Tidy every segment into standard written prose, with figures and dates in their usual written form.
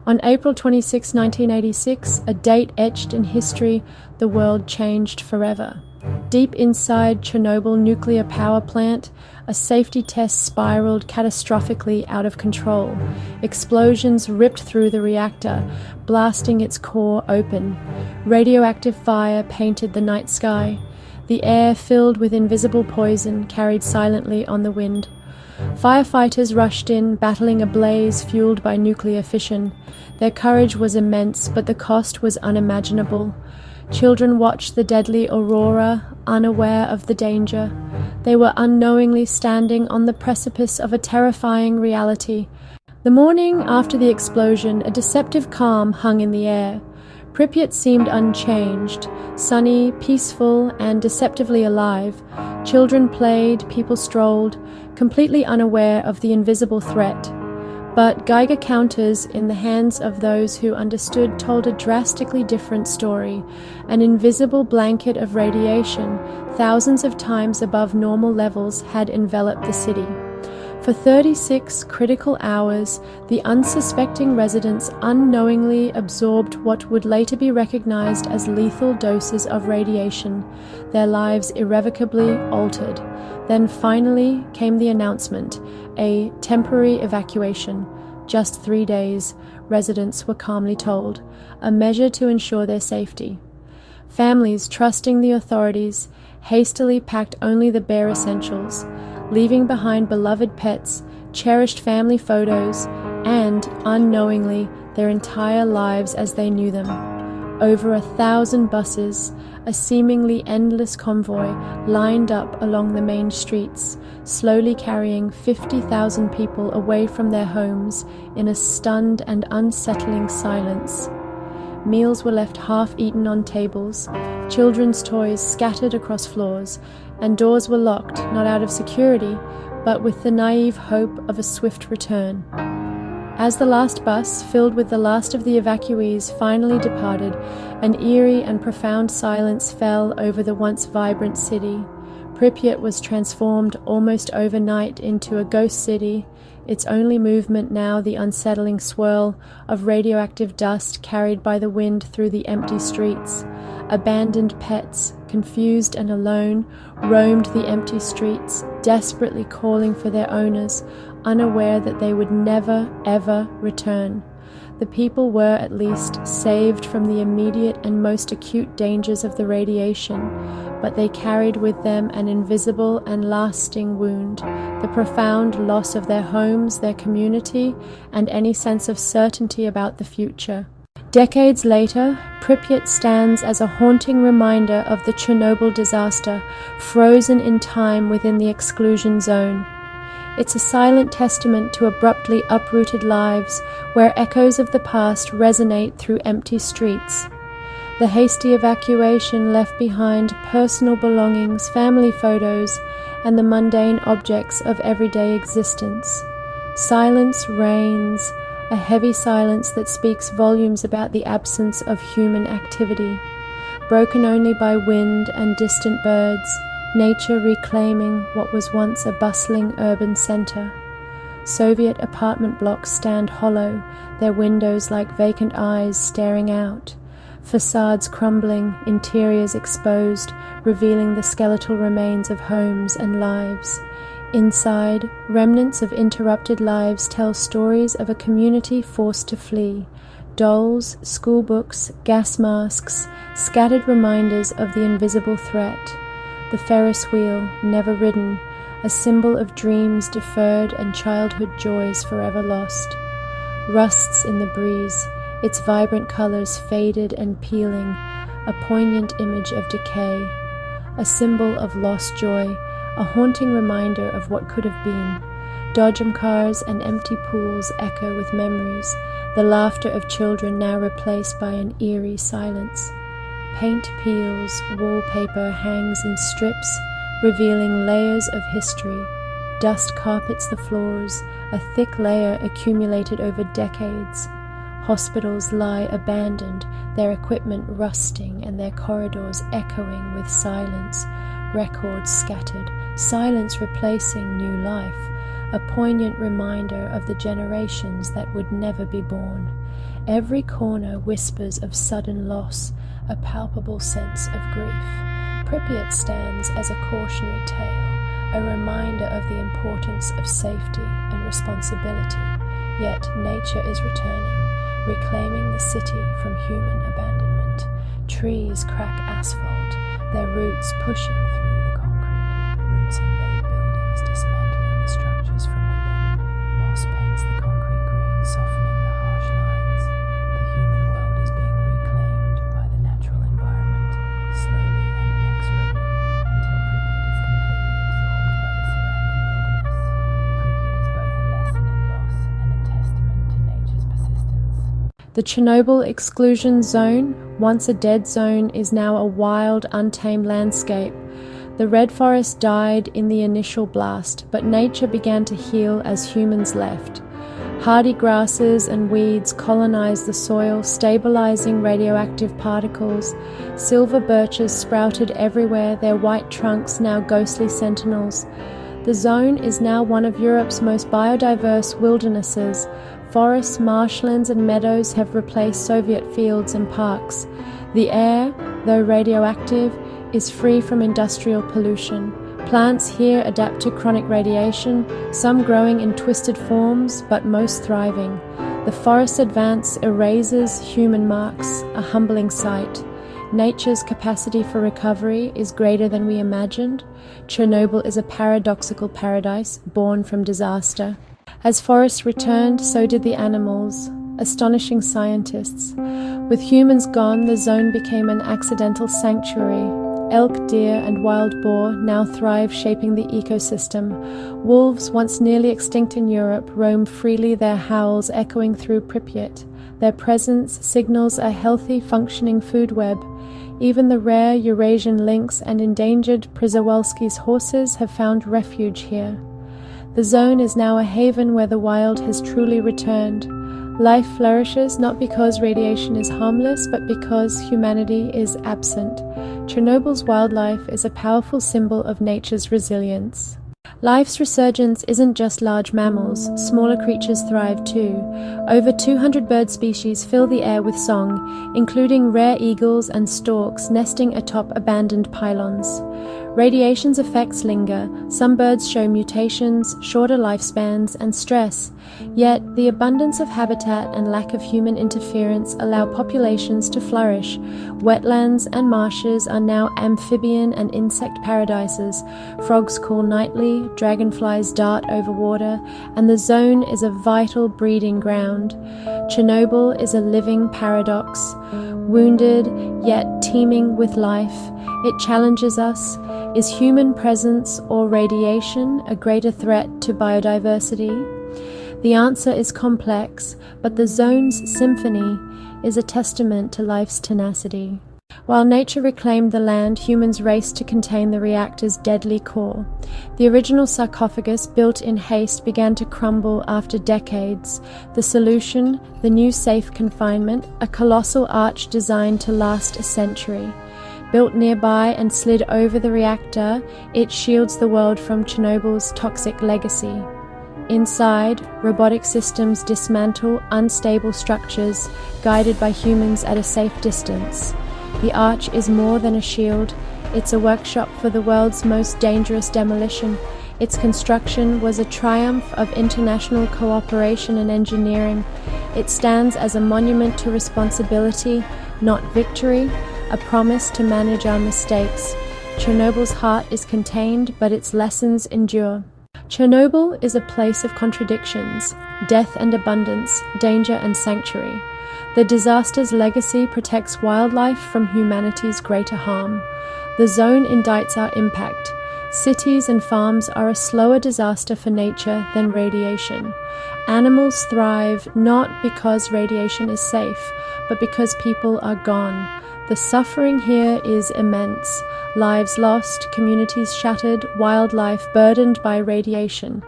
On April 26, 1986, a date etched in history, the world changed forever. Deep inside Chernobyl nuclear power plant, a safety test spiraled catastrophically out of control. Explosions ripped through the reactor, blasting its core open. Radioactive fire painted the night sky. The air, filled with invisible poison, carried silently on the wind. Firefighters rushed in, battling a blaze fueled by nuclear fission. Their courage was immense, but the cost was unimaginable. Children watched the deadly aurora, unaware of the danger. They were unknowingly standing on the precipice of a terrifying reality. The morning after the explosion, a deceptive calm hung in the air. Pripyat seemed unchanged, sunny, peaceful, and deceptively alive. Children played, people strolled, completely unaware of the invisible threat. But Geiger counters in the hands of those who understood told a drastically different story. An invisible blanket of radiation, thousands of times above normal levels, had enveloped the city. For 36 critical hours, the unsuspecting residents unknowingly absorbed what would later be recognized as lethal doses of radiation, their lives irrevocably altered. Then finally came the announcement, a temporary evacuation. Just 3 days, residents were calmly told, a measure to ensure their safety. Families, trusting the authorities, hastily packed only the bare essentials, leaving behind beloved pets, cherished family photos, and, unknowingly, their entire lives as they knew them. Over 1,000 buses, a seemingly endless convoy, lined up along the main streets, slowly carrying 50,000 people away from their homes in a stunned and unsettling silence. Meals were left half-eaten on tables, children's toys scattered across floors, and doors were locked, not out of security, but with the naive hope of a swift return. As the last bus, filled with the last of the evacuees, finally departed, an eerie and profound silence fell over the once vibrant city. Pripyat was transformed almost overnight into a ghost city, its only movement now the unsettling swirl of radioactive dust carried by the wind through the empty streets. Abandoned pets, confused and alone, roamed the empty streets, desperately calling for their owners, unaware that they would never, ever return. The people were, at least, saved from the immediate and most acute dangers of the radiation, but they carried with them an invisible and lasting wound, the profound loss of their homes, their community, and any sense of certainty about the future. Decades later, Pripyat stands as a haunting reminder of the Chernobyl disaster, frozen in time within the exclusion zone. It's a silent testament to abruptly uprooted lives, where echoes of the past resonate through empty streets. The hasty evacuation left behind personal belongings, family photos, and the mundane objects of everyday existence. Silence reigns, a heavy silence that speaks volumes about the absence of human activity. Broken only by wind and distant birds, nature reclaiming what was once a bustling urban center. Soviet apartment blocks stand hollow, their windows like vacant eyes staring out. Facades crumbling, interiors exposed, revealing the skeletal remains of homes and lives. Inside, remnants of interrupted lives tell stories of a community forced to flee. Dolls, school books, gas masks, scattered reminders of the invisible threat. The Ferris wheel, never ridden, a symbol of dreams deferred and childhood joys forever lost. Rusts in the breeze, its vibrant colors faded and peeling, a poignant image of decay. A symbol of lost joy, a haunting reminder of what could have been. Dodgem cars and empty pools echo with memories, the laughter of children now replaced by an eerie silence. Paint peels, wallpaper hangs in strips, revealing layers of history. Dust carpets the floors, a thick layer accumulated over decades. Hospitals lie abandoned, their equipment rusting and their corridors echoing with silence. Records scattered, silence replacing new life, a poignant reminder of the generations that would never be born. Every corner whispers of sudden loss, a palpable sense of grief. Pripyat stands as a cautionary tale, a reminder of the importance of safety and responsibility. Yet nature is returning, reclaiming the city from human abandonment. Trees crack asphalt, their roots pushing through the concrete. Roots invade buildings, dismantling the structures from within. Moss paints the concrete green, softening the harsh lines. The human world is being reclaimed by the natural environment, slowly and inexorably, until Pripyat is completely absorbed by the surrounding wilderness. Pripyat is both a lesson in loss and a testament to nature's persistence. The Chernobyl exclusion zone, once a dead zone, is now a wild, untamed landscape. The red forest died in the initial blast, but nature began to heal as humans left. Hardy grasses and weeds colonized the soil, stabilizing radioactive particles. Silver birches sprouted everywhere, their white trunks now ghostly sentinels. The zone is now one of Europe's most biodiverse wildernesses. Forests, marshlands and meadows have replaced Soviet fields and parks. The air, though radioactive, is free from industrial pollution. Plants here adapt to chronic radiation, some growing in twisted forms, but most thriving. The forest advance erases human marks, a humbling sight. Nature's capacity for recovery is greater than we imagined. Chernobyl is a paradoxical paradise born from disaster. As forests returned, so did the animals, astonishing scientists. With humans gone, the zone became an accidental sanctuary. Elk, deer, and wild boar now thrive, shaping the ecosystem. Wolves, once nearly extinct in Europe, roam freely, their howls echoing through Pripyat. Their presence signals a healthy, functioning food web. Even the rare Eurasian lynx and endangered Przewalski's horses have found refuge here. The zone is now a haven where the wild has truly returned. Life flourishes not because radiation is harmless, but because humanity is absent. Chernobyl's wildlife is a powerful symbol of nature's resilience. Life's resurgence isn't just large mammals, smaller creatures thrive too. Over 200 bird species fill the air with song, including rare eagles and storks nesting atop abandoned pylons. Radiation's effects linger. Some birds show mutations, shorter lifespans, and stress. Yet, the abundance of habitat and lack of human interference allow populations to flourish. Wetlands and marshes are now amphibian and insect paradises. Frogs call nightly, dragonflies dart over water, and the zone is a vital breeding ground. Chernobyl is a living paradox. Wounded, yet teeming with life, it challenges us. Is human presence or radiation a greater threat to biodiversity? The answer is complex, but the zone's symphony is a testament to life's tenacity. While nature reclaimed the land, humans raced to contain the reactor's deadly core. The original sarcophagus, built in haste, began to crumble after decades. The solution, the new Safe Confinement, a colossal arch designed to last a century. Built nearby and slid over the reactor, it shields the world from Chernobyl's toxic legacy. Inside, robotic systems dismantle unstable structures, guided by humans at a safe distance. The arch is more than a shield, it's a workshop for the world's most dangerous demolition. Its construction was a triumph of international cooperation and engineering. It stands as a monument to responsibility, not victory, a promise to manage our mistakes. Chernobyl's heart is contained, but its lessons endure. Chernobyl is a place of contradictions, death and abundance, danger and sanctuary. The disaster's legacy protects wildlife from humanity's greater harm. The zone indicts our impact. Cities and farms are a slower disaster for nature than radiation. Animals thrive not because radiation is safe, but because people are gone. The suffering here is immense. Lives lost, communities shattered, wildlife burdened by radiation.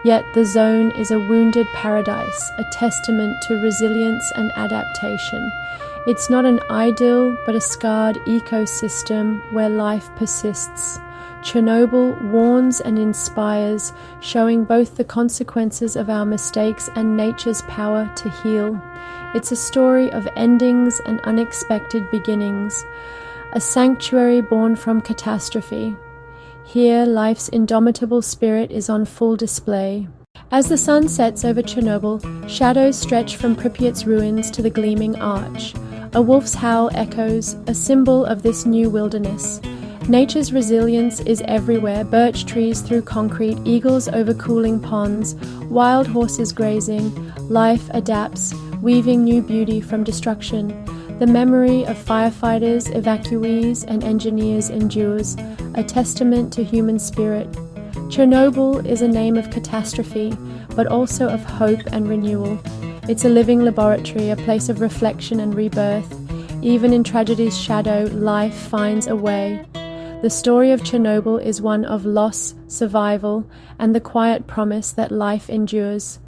Yet the zone is a wounded paradise, a testament to resilience and adaptation. It's not an idyll, but a scarred ecosystem where life persists. Chernobyl warns and inspires, showing both the consequences of our mistakes and nature's power to heal. It's a story of endings and unexpected beginnings, a sanctuary born from catastrophe. Here, life's indomitable spirit is on full display. As the sun sets over Chernobyl, shadows stretch from Pripyat's ruins to the gleaming arch. A wolf's howl echoes, a symbol of this new wilderness. Nature's resilience is everywhere, birch trees through concrete, eagles over cooling ponds, wild horses grazing. Life adapts, weaving new beauty from destruction. The memory of firefighters, evacuees, and engineers endures, a testament to human spirit. Chernobyl is a name of catastrophe, but also of hope and renewal. It's a living laboratory, a place of reflection and rebirth. Even in tragedy's shadow, life finds a way. The story of Chernobyl is one of loss, survival, and the quiet promise that life endures.